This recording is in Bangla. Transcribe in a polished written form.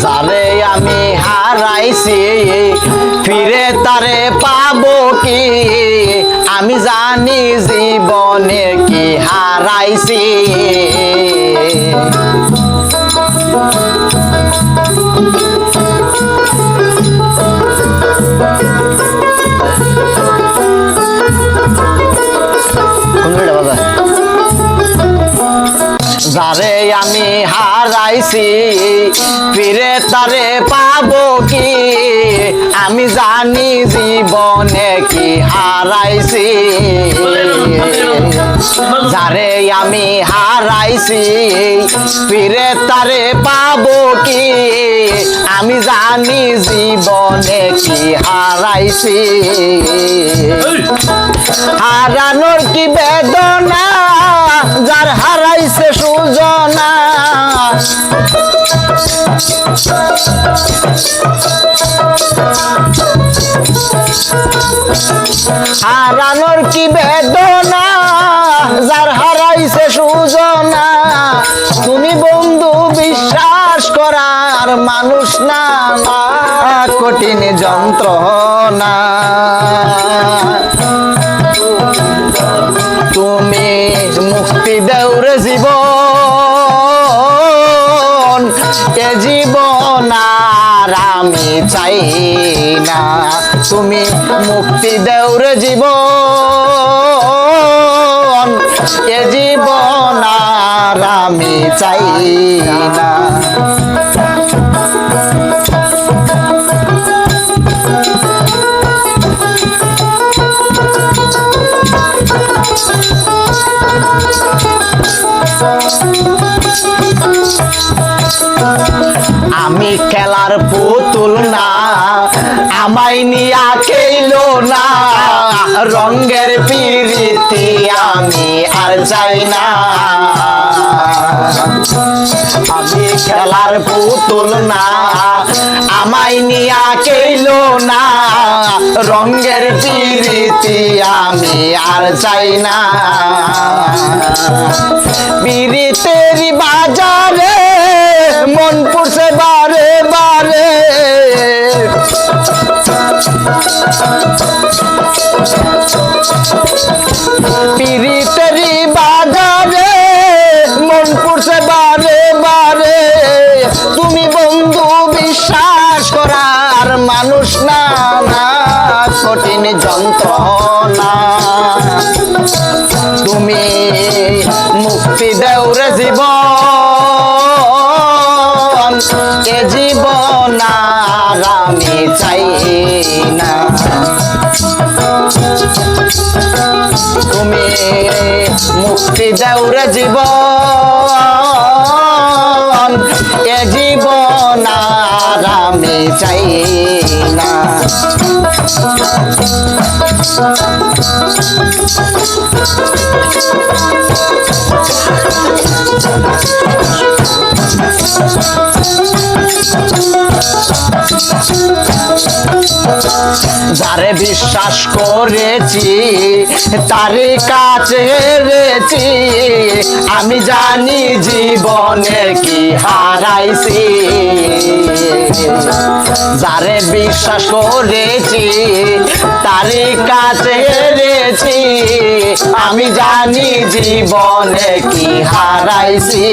যারে আমি হারাইছি ফিরে তারে পাবো কি? আমি জানি জীবনে কি হারাইছি। যারে আমি হারাইছি ফিরে তারে পাবো কি? আমি জানি জীবনে কি হারাইছি। যারে আমি হারাইছি ফিরে তারে পাবো কি? আমি জানি জীবনে কি হারাইছি। হারানোর কি বেদনা যার হারাইছে সুজনা। হারানোর কি বেদনা যার হারাইছে সুজনা। তুমি বন্ধু বিশ্বাস করার মানুষ না, কঠিন যন্ত্রণা। তুমি মুক্তি দেওরে জীবন, এ জীবন আর আমি চাই না। তুমি মুক্তি দেওরে জীবন, এ জীবন আর আমি চাই না। আমি খেলার পুতুল না, আমায় নিয়া খেলো না। রঙের পিরিতি আমি আর চাই না। আমি খেলার পুতুল না, আমায় নিয়া খেলো না। রঙের পিরিতি আমি আর চাই না। পিরিতের বাজারে মন পড়ছে বারে বারে। পিরিতের বাজারে মন পড়ছে বারে বারে। তুমি বন্ধু বিশ্বাস করার মানুষ না, কঠিন যন্ত্রণা। তুমি মুক্তি দেওরে জীবন, এ জীবন আর আমি চাই না। তুমি মুক্তি দেওরে জীবন, এ জীবন আর আমি চাই না। যারে বিশ্বাস করেছি তারে কাছে হেরেছি। আমি জানি জীবনে কি হারাইছি। যারে বিশ্বাস করেছি তারে কাছে হেরেছি। আমি জানি জীবনে কি হারাইছি।